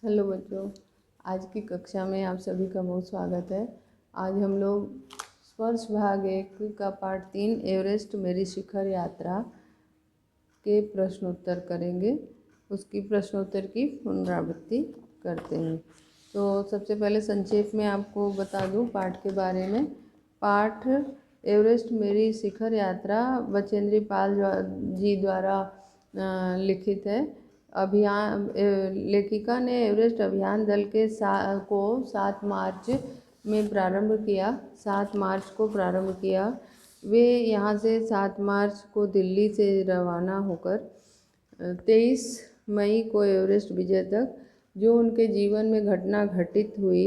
Hello बच्चों, आज की कक्षा में आप सभी का बहुत स्वागत है। आज हम लोग स्पर्श भाग 1 का पार्ट 3 एवरेस्ट मेरी शिखर यात्रा के प्रश्नोत्तर करेंगे। उसकी प्रश्नोत्तर की पुनरावृत्ति करते हैं। तो सबसे पहले संक्षेप में आपको बता दूं पाठ के बारे में। पाठ एवरेस्ट मेरी शिखर यात्रा बचेंद्री पाल जी द्वारा लिखित है। अभियान लेखिका ने एवरेस्ट अभियान दल के को 7 मार्च में प्रारंभ किया। 7 मार्च को प्रारंभ किया। वे यहाँ से 7 मार्च को दिल्ली से रवाना होकर 23 मई को एवरेस्ट विजय तक जो उनके जीवन में घटना घटित हुई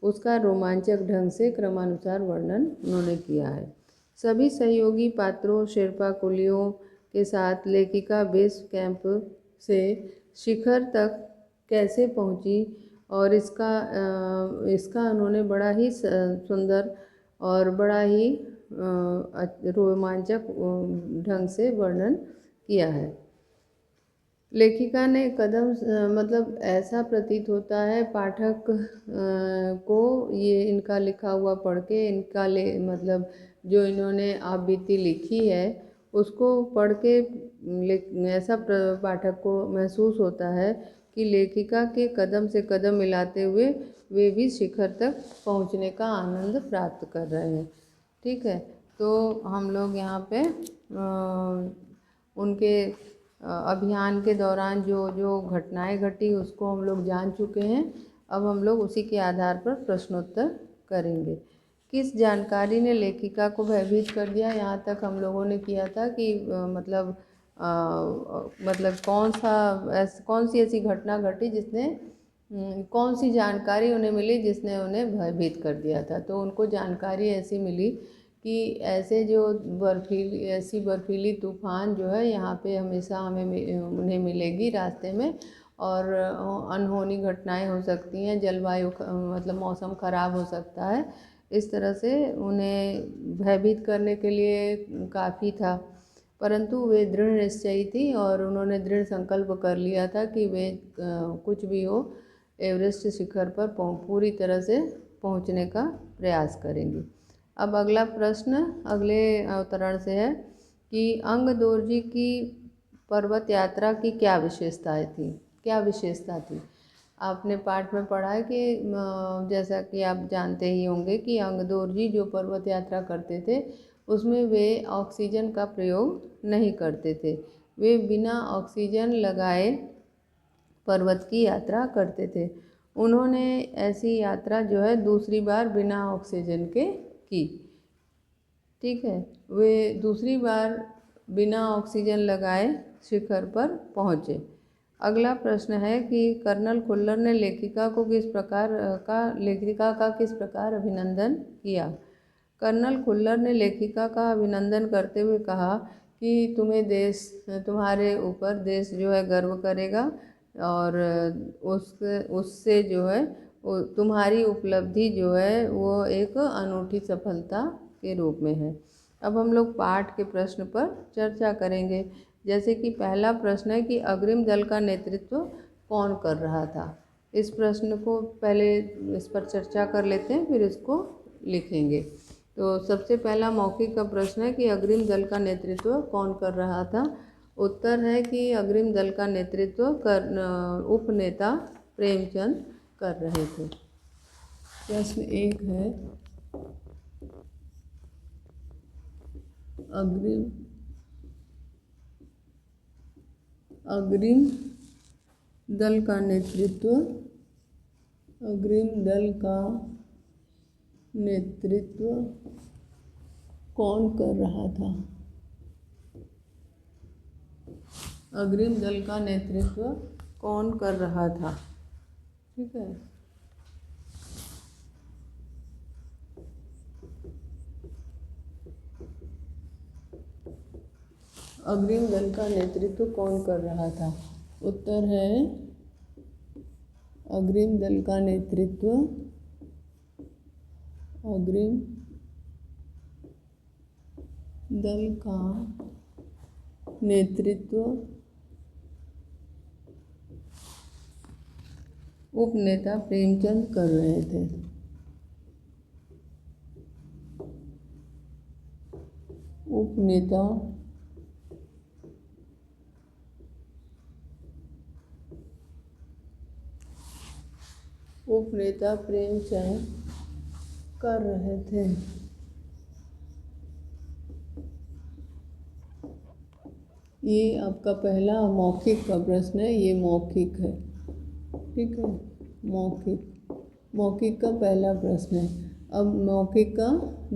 उसका रोमांचक ढंग से क्रमानुसार वर्णन उन्होंने किया है। सभी सहयोगी पात्रों शेरपा कुलियों के साथ लेखिका बेस कैंप से शिखर तक कैसे पहुंची और इसका उन्होंने बड़ा ही सुंदर और बड़ा ही रोमांचक ढंग से वर्णन किया है। लेखिका ने कदम मतलब ऐसा प्रतीत होता है पाठक को ये इनका लिखा हुआ पढ़ के इनका मतलब जो इन्होंने आप बीती लिखी है उसको पढ़ के ऐसा पाठक को महसूस होता है कि लेखिका के कदम से कदम मिलाते हुए वे भी शिखर तक पहुंचने का आनंद प्राप्त कर रहे हैं। ठीक है, तो हम लोग यहाँ पे उनके अभियान के दौरान जो जो घटनाएं घटी उसको हम लोग जान चुके हैं। अब हम लोग उसी के आधार पर प्रश्नोत्तर करेंगे। किस जानकारी ने लेखिका को भयभीत कर दिया? यहाँ तक हम लोगों ने किया था कि मतलब कौन सी ऐसी घटना घटी जिसने कौन सी जानकारी उन्हें मिली जिसने उन्हें भयभीत कर दिया था। तो उनको जानकारी ऐसी मिली कि ऐसे जो बर्फीली तूफान जो है यहाँ पे हमेशा उन्हें मिलेगी रास्ते में और अनहोनी घटनाएं हो सकती हैं, जलवायु मतलब मौसम ख़राब हो सकता है। इस तरह से उन्हें भयभीत करने के लिए काफ़ी था, परंतु वे दृढ़ निश्चयी थी और उन्होंने दृढ़ संकल्प कर लिया था कि वे कुछ भी हो एवरेस्ट शिखर पर पूरी तरह से पहुंचने का प्रयास करेंगी। अब अगला प्रश्न अगले अवतरण से है कि अंगदोर्जी की पर्वत यात्रा की क्या विशेषता थी। आपने पाठ में पढ़ा है कि जैसा कि आप जानते ही होंगे कि अंगदोर्जी जो पर्वत यात्रा करते थे उसमें वे ऑक्सीजन का प्रयोग नहीं करते थे। वे बिना ऑक्सीजन लगाए पर्वत की यात्रा करते थे। उन्होंने ऐसी यात्रा जो है दूसरी बार बिना ऑक्सीजन के की। ठीक है, वे दूसरी बार बिना ऑक्सीजन लगाए शिखर पर पहुँचे। अगला प्रश्न है कि कर्नल खुल्लर ने लेखिका का किस प्रकार अभिनंदन किया। कर्नल खुल्लर ने लेखिका का अभिनंदन करते हुए कहा कि तुम्हारे ऊपर देश जो है गर्व करेगा और उससे जो है तुम्हारी उपलब्धि जो है वो एक अनूठी सफलता के रूप में है। अब हम लोग पाठ के प्रश्न पर चर्चा करेंगे। जैसे कि पहला प्रश्न है कि अग्रिम दल का नेतृत्व कौन कर रहा था। इस प्रश्न को पहले इस पर चर्चा कर लेते हैं, फिर इसको लिखेंगे। तो सबसे पहला मौखिक का प्रश्न है कि अग्रिम दल का नेतृत्व कौन कर रहा था। उत्तर है कि अग्रिम दल का नेतृत्व उपनेता प्रेमचंद कर रहे थे। प्रश्न 1 है अग्रिम दल का नेतृत्व कौन कर रहा था। अग्रिम दल का नेतृत्व कौन कर रहा था। ठीक है, अग्रिम दल का नेतृत्व कौन कर रहा था। उत्तर है अग्रिम दल का नेतृत्व उपनेता प्रेमचंद कर रहे थे। उपनेता प्रेमचंद कर रहे थे। ये आपका पहला मौखिक का प्रश्न है, ये मौखिक है, ठीक है। मौखिक का पहला प्रश्न है। अब मौखिक का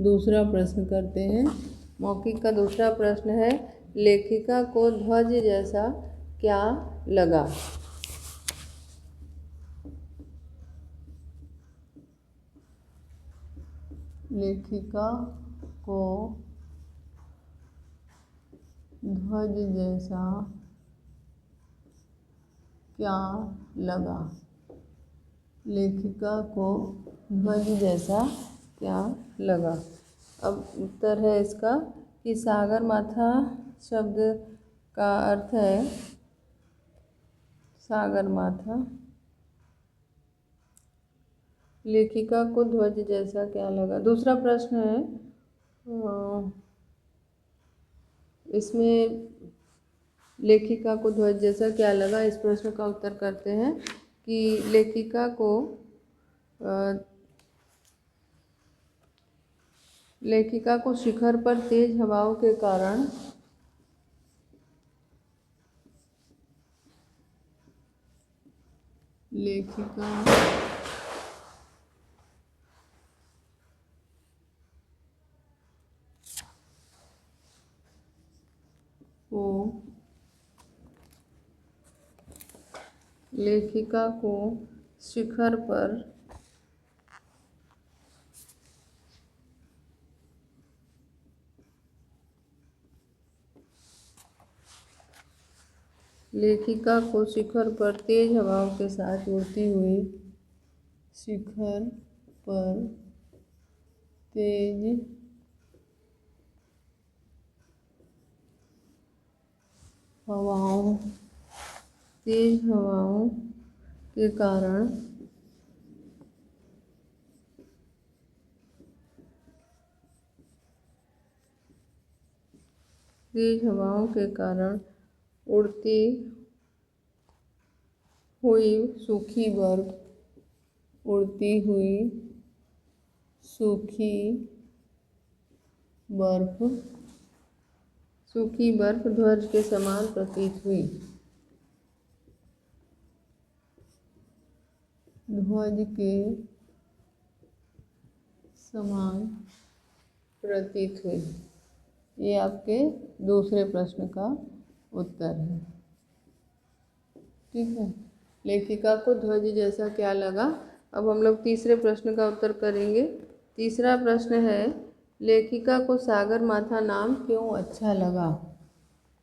दूसरा प्रश्न करते हैं। मौखिक का दूसरा प्रश्न है, लेखिका को ध्वज जैसा क्या लगा? लेखिका को ध्वज जैसा क्या लगा? लेखिका को ध्वज जैसा क्या लगा? अब उत्तर है इसका कि सागरमाथा शब्द का अर्थ है सागरमाथा। लेखिका को ध्वज जैसा क्या लगा? दूसरा प्रश्न है, इसमें लेखिका को ध्वज जैसा क्या लगा, इस प्रश्न का उत्तर करते हैं कि लेखिका को शिखर पर तेज हवाओं के कारण लेखिका को शिखर पर लेखिका को शिखर पर तेज हवाओं के साथ उड़ती हुई शिखर पर तेज हवाओं के कारण उड़ती हुई सूखी बर्फ ध्वज के समान प्रतीत हुई। ध्वज के समान प्रतीत हुई। ये आपके दूसरे प्रश्न का उत्तर है, ठीक है। लेखिका को ध्वज जैसा क्या लगा? अब हम लोग तीसरे प्रश्न का उत्तर करेंगे। तीसरा प्रश्न है, लेखिका को सागरमाथा नाम क्यों अच्छा लगा?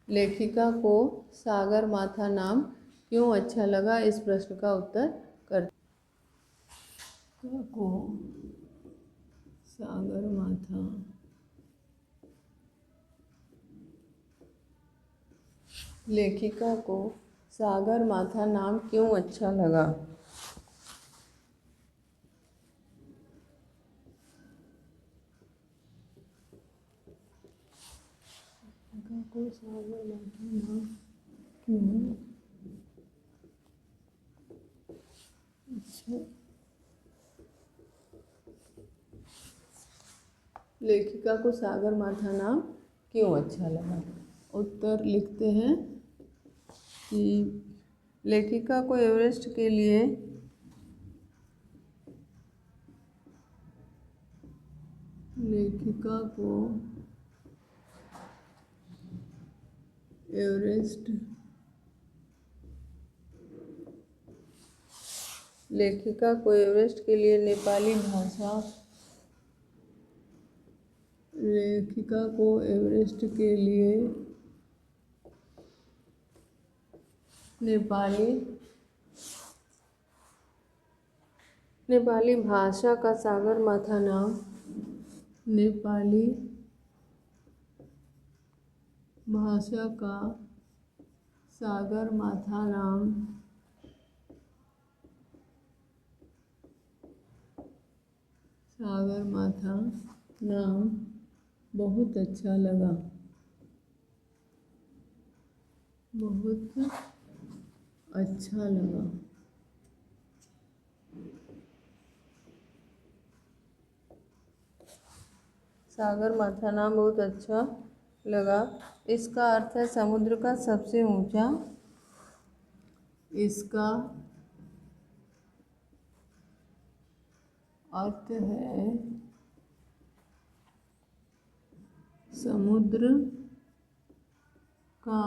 लेखिका को सागरमाथा नाम क्यों अच्छा लगा, इस प्रश्न का उत्तर करते को सागरमाथा लेखिका को सागरमाथा नाम क्यों अच्छा लगा? को सागरमाथा नाम क्यों अच्छा? लेखिका को सागरमाथा नाम क्यों अच्छा लगा? उत्तर लिखते हैं कि लेखिका को एवरेस्ट के लिए लेखिका को एवरेस्ट के लिए नेपाली भाषा लेखिका को एवरेस्ट के लिए नेपाली भाषा का सागरमाथा नाम नेपाली भाषा का सागरमाथा नाम सागरमाथा नाम बहुत अच्छा लगा, बहुत अच्छा लगा। सागरमाथा नाम बहुत अच्छा लगा। इसका अर्थ है समुद्र का सबसे ऊंचा। इसका अर्थ है समुद्र का,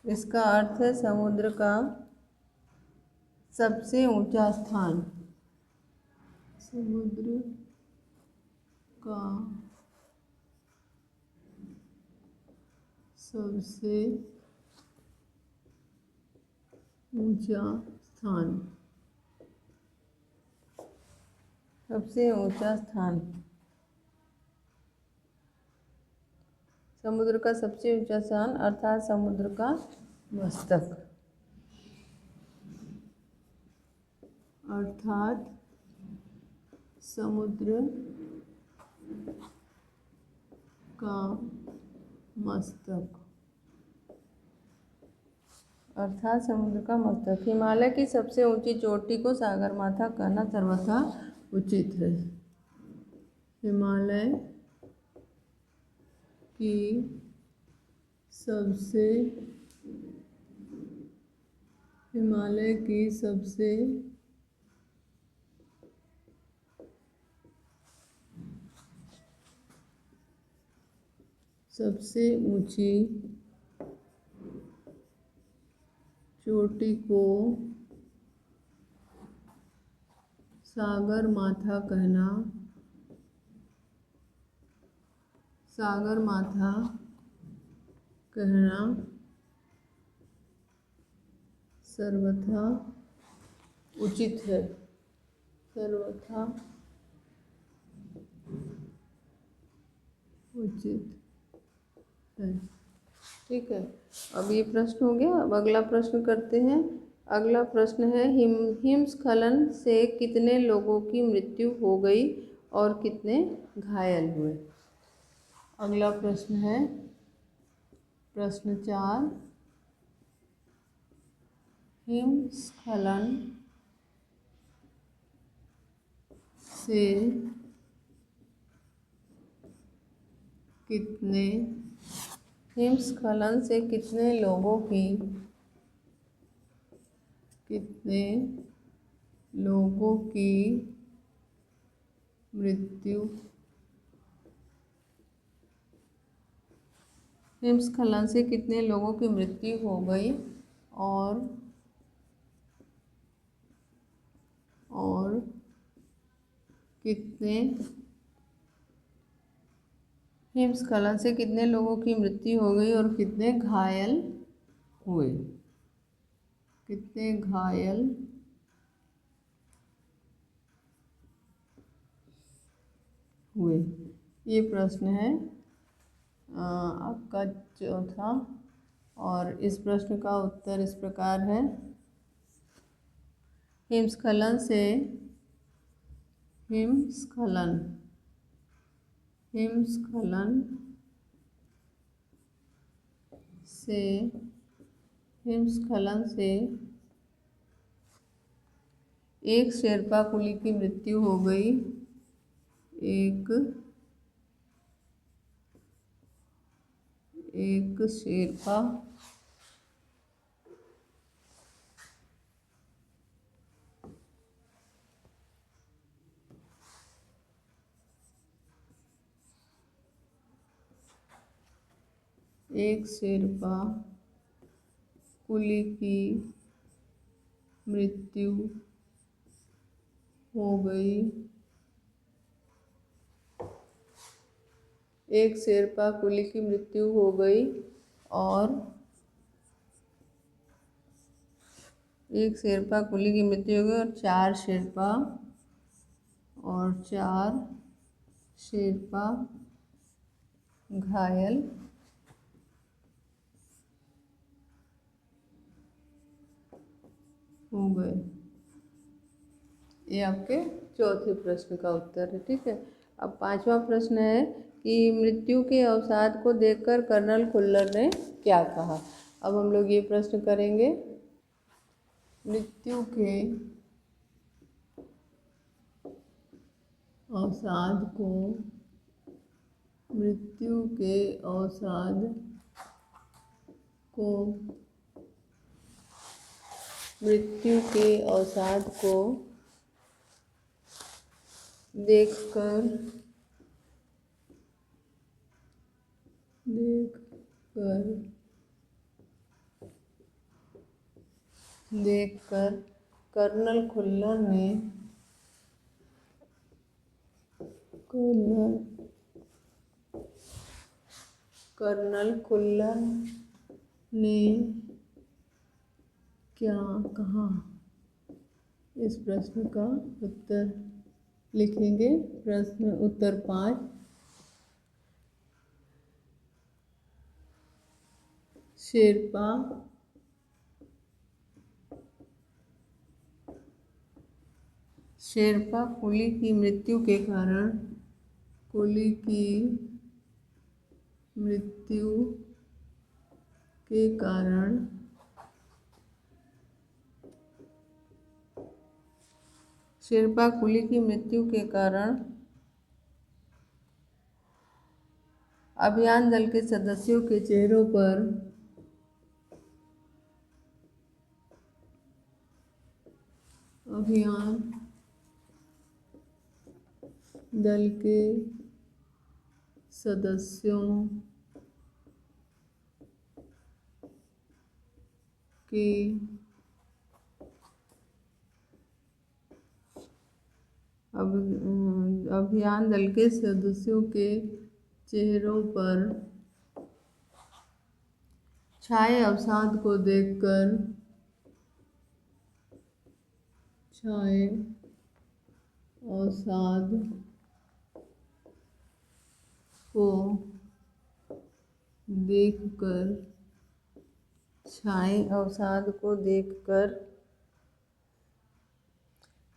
इसका अर्थ है समुद्र का सबसे ऊंचा स्थान। समुद्र का सबसे ऊंचा स्थान, सबसे ऊंचा स्थान। समुद्र का सबसे ऊंचा स्थान अर्थात समुद्र का मस्तक, अर्थात समुद्र का मस्तक, अर्थात समुद्र का मस्तक। हिमालय की सबसे ऊंची चोटी को सागरमाथा कहना सर्वथा उचित है। हिमालय की सबसे, हिमालय की सबसे सबसे ऊंची चोटी को सागरमाथा कहना, सागरमाथा कहना सर्वथा उचित है, सर्वथा उचित है। ठीक है, अब ये प्रश्न हो गया। अब अगला प्रश्न करते हैं। अगला प्रश्न है हिमस्खलन से कितने लोगों की मृत्यु हो गई और कितने घायल हुए। अगला प्रश्न है प्रश्न 4, हिमस्खलन से कितने, हिमस्खलन से कितने लोगों की, कितने लोगों की मृत्यु, हिमस्खलन से कितने लोगों की मृत्यु हो गई और कितने, हिमस्खलन से कितने लोगों की मृत्यु हो गई और कितने घायल हुए, कितने घायल हुए। ये प्रश्न है आपका चौथा। और इस प्रश्न का उत्तर इस प्रकार है। हिमस्खलन से, हिमस्खलन, हिमस्खलन से, हिमस्खलन से एक शेर्पा कुली की मृत्यु हो गई, एक शेर्पा एक शेर्पा कुली की मृत्यु हो गई, एक शेर्पा कुली की मृत्यु हो गई और एक शेर्पा कुली की मृत्यु हो गई और 4 शेर्पा, और 4 शेर्पा घायल हो गए। ये आपके चौथे प्रश्न का उत्तर है। ठीक है, अब पांचवा प्रश्न है कि मृत्यु के अवसाद को देखकर कर्नल फुल्लर ने क्या कहा। अब हम लोग ये प्रश्न करेंगे, मृत्यु के अवसाद को मृत्यु के अवसाद को मृत्यु के अवसाद को देखकर कर्नल फुल्लर ने क्या कहा। इस प्रश्न का उत्तर लिखेंगे। प्रश्न उत्तर 5, शेरपा कुली की मृत्यु के कारण शेरपा कुली की मृत्यु के कारण अभियान दल के सदस्यों के चेहरों पर अभियान दल के सदस्यों के चेहरों पर छाए अवसाद को देखकर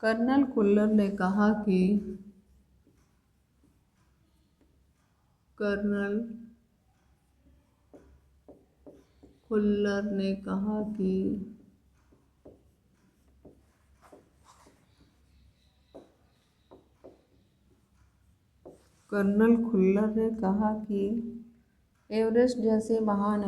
कर्नल फुल्लर ने कहा कि एवरेस्ट जैसे महान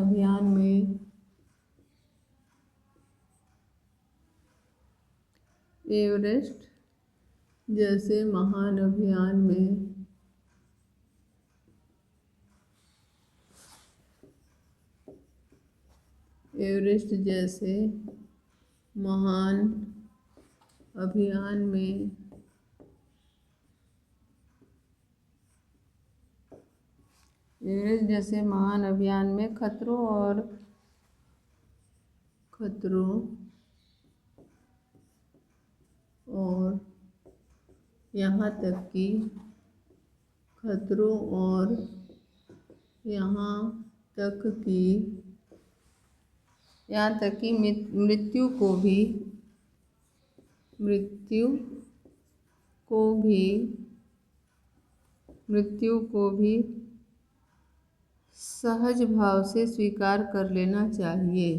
अभियान में खतरों और यहाँ तक कि मृत्यु को भी सहज भाव से स्वीकार कर लेना चाहिए।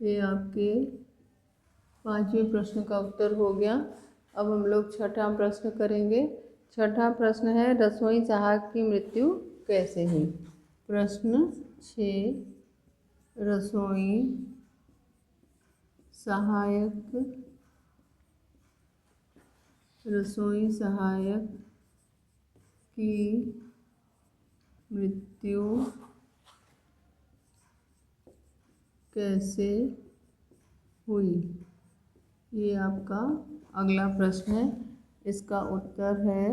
ये आपके पांचवें प्रश्न का उत्तर हो गया। अब हम लोग छठा प्रश्न करेंगे। छठा प्रश्न है, रसोई सहायक की मृत्यु कैसे हुई। प्रश्न 6, रसोई सहायक की मृत्यु कैसे हुई, ये आपका अगला प्रश्न है। इसका उत्तर है,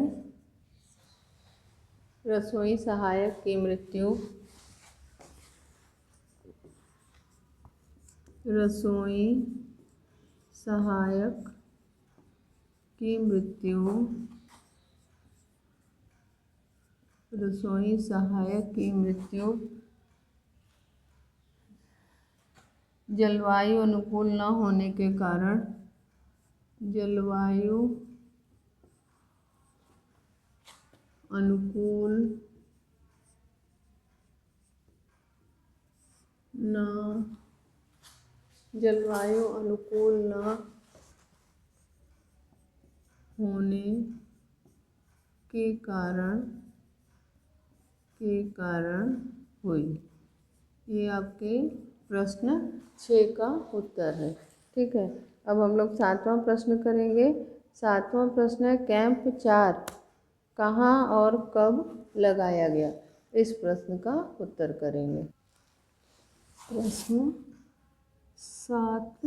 रसोई सहायक की मृत्यु रसोई सहायक की मृत्यु, रसोई सहायक की मृत्यु जलवायु अनुकूल न होने के कारण, जलवायु अनुकूल न जलवायु अनुकूल न होने के कारण हुई। ये आपके प्रश्न 6 का उत्तर है। ठीक है, अब हम लोग 7वां प्रश्न करेंगे। 7वां प्रश्न है कैंप 4 कहाँ और कब लगाया गया। इस प्रश्न का उत्तर करेंगे। प्रश्न 7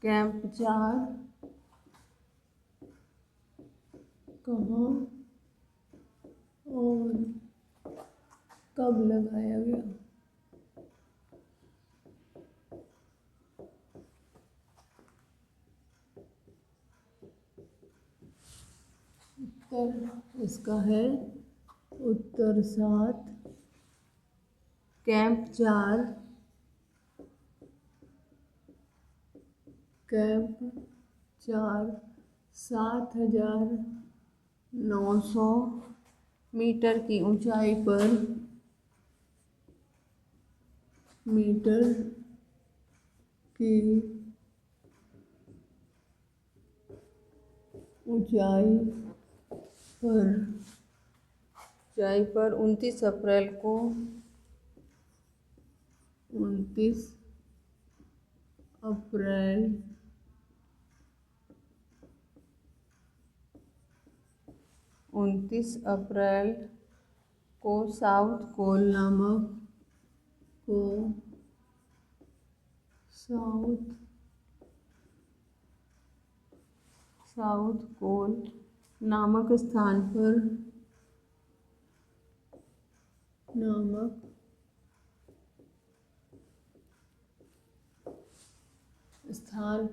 कैंप 4 कहाँ और कब लगाया गया। उत्तर इसका है उत्तर 7 कैंप 4 7,900 मीटर की ऊंचाई पर ऊंचाई पर 29 अप्रैल को 29 अप्रैल को साउथ कोल नामक स्थान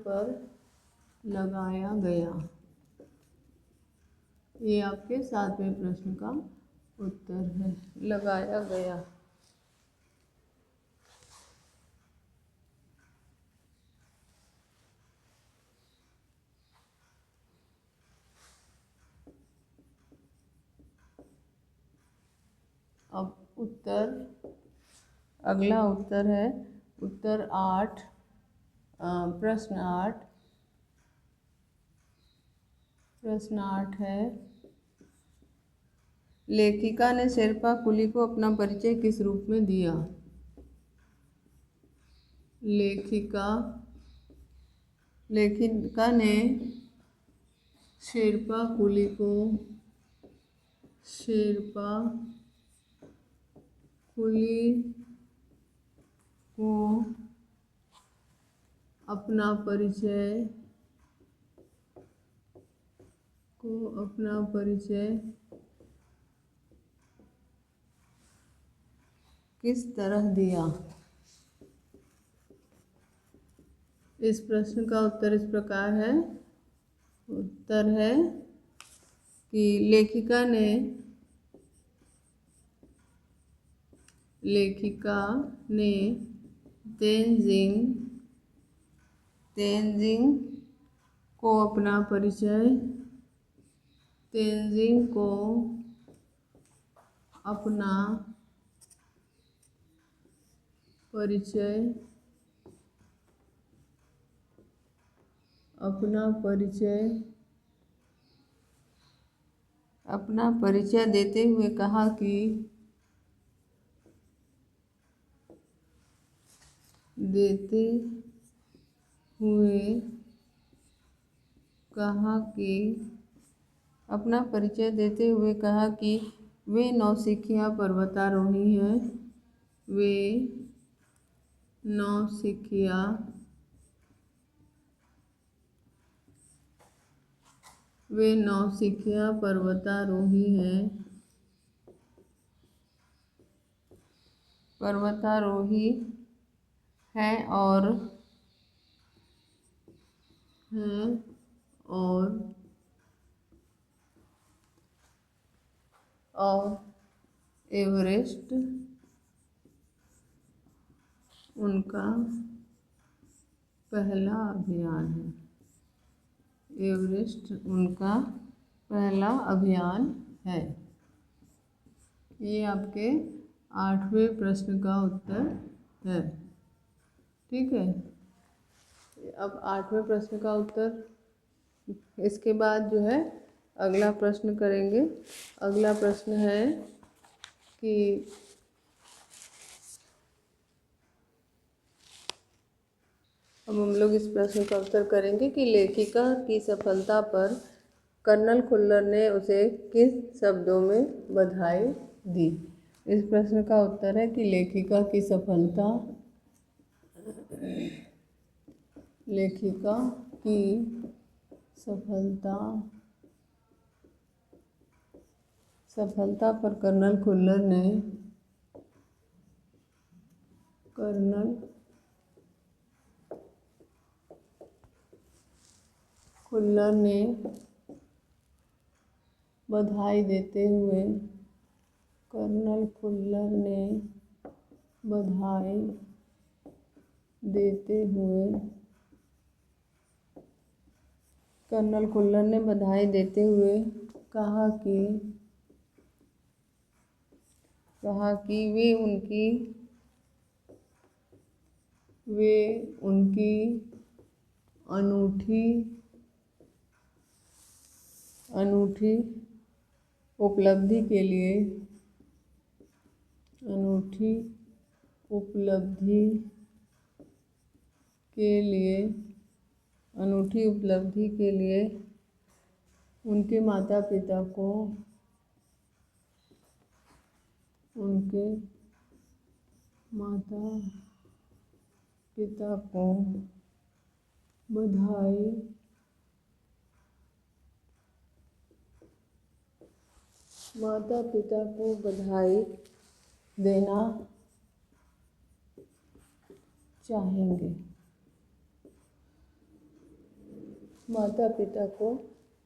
पर लगाया गया। ये आपके 7वें प्रश्न का उत्तर है, लगाया गया। अब अगला उत्तर है उत्तर 8 प्रश्न 8 है लेखिका ने शेरपा कुली को अपना परिचय किस रूप में दिया। लेखिका ने शेरपा कुली को अपना परिचय किस तरह दिया। इस प्रश्न का उत्तर इस प्रकार है। उत्तर है कि लेखिका ने तेनजिंग को अपना परिचय देते हुए कहा कि वे नौसिखिया पर्वतारोही हैं। वे नौसिखिया पर्वतारोही हैं पर्वतारोही हैं और एवरेस्ट उनका पहला अभियान है। एवरेस्ट उनका पहला अभियान है। ये आपके 8वें प्रश्न का उत्तर है। ठीक है, अब 8वें प्रश्न का उत्तर, इसके बाद जो है अगला प्रश्न करेंगे। अगला प्रश्न है कि अब हम लोग इस प्रश्न का उत्तर करेंगे कि लेखिका की सफलता पर कर्नल खुल्लर ने उसे किस शब्दों में बधाई दी। इस प्रश्न का उत्तर है कि लेखिका की सफलता पर कर्नल खुल्लर ने बधाई देते हुए कर्नल खुल्लर ने बधाई देते हुए कहा कि वे उनकी अनूठी उपलब्धि के लिए उनके माता पिता को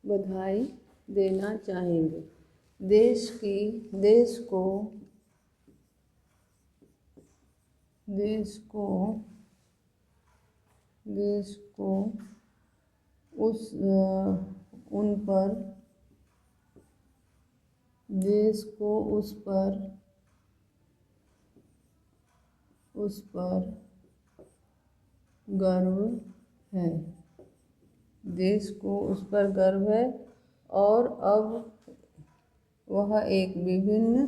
बधाई देना चाहेंगे। देश को उस पर गर्व है। और अब वह एक विभिन्न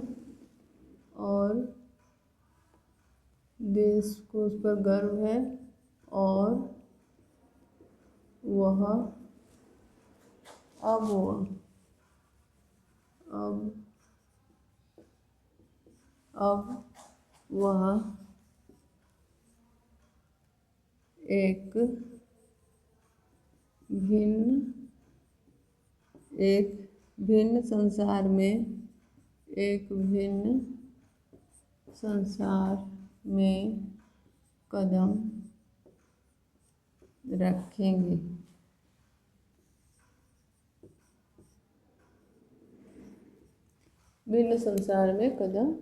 भिन्न संसार में कदम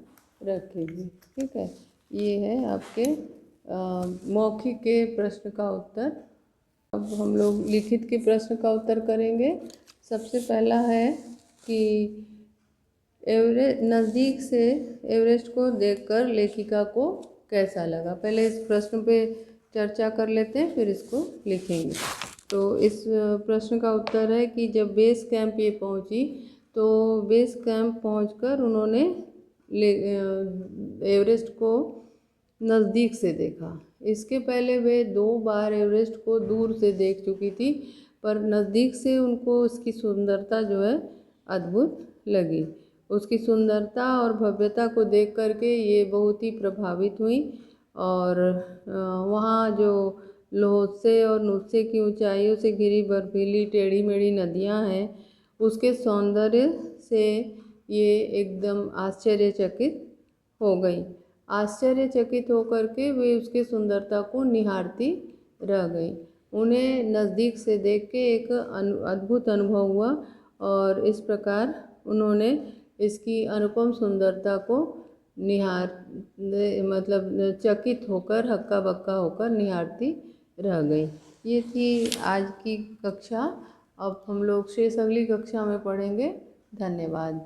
रखेंगे। ठीक है, ये है आपके मौखिक के प्रश्न का उत्तर। अब हम लोग लिखित के प्रश्न का उत्तर करेंगे। सबसे पहला है कि नज़दीक से एवरेस्ट को देखकर लेखिका को कैसा लगा। पहले इस प्रश्न पे चर्चा कर लेते हैं, फिर इसको लिखेंगे। तो इस प्रश्न का उत्तर है कि जब बेस कैंप ये पहुंची तो बेस कैंप पहुंचकर उन्होंने एवरेस्ट को नज़दीक से देखा। इसके पहले वे 2 बार एवरेस्ट को दूर से देख चुकी थी, पर नज़दीक से उनको उसकी सुंदरता जो है अद्भुत लगी। उसकी सुंदरता और भव्यता को देख करके ये बहुत ही प्रभावित हुई। और वहाँ जो लोहसे और नुस्से की ऊंचाइयों से घिरी बर्फीली टेढ़ी मेढ़ी नदियाँ हैं, उसके सौंदर्य से ये एकदम आश्चर्यचकित हो गई। आश्चर्यचकित होकर के वे उसकी सुंदरता को निहारती रह गईं। उन्हें नज़दीक से देख के एक अद्भुत अनुभव हुआ और इस प्रकार उन्होंने इसकी अनुपम सुंदरता को निहार मतलब चकित होकर हक्का बक्का होकर निहारती रह गई। ये थी आज की कक्षा। अब हम लोग शेष अगली कक्षा में पढ़ेंगे। धन्यवाद।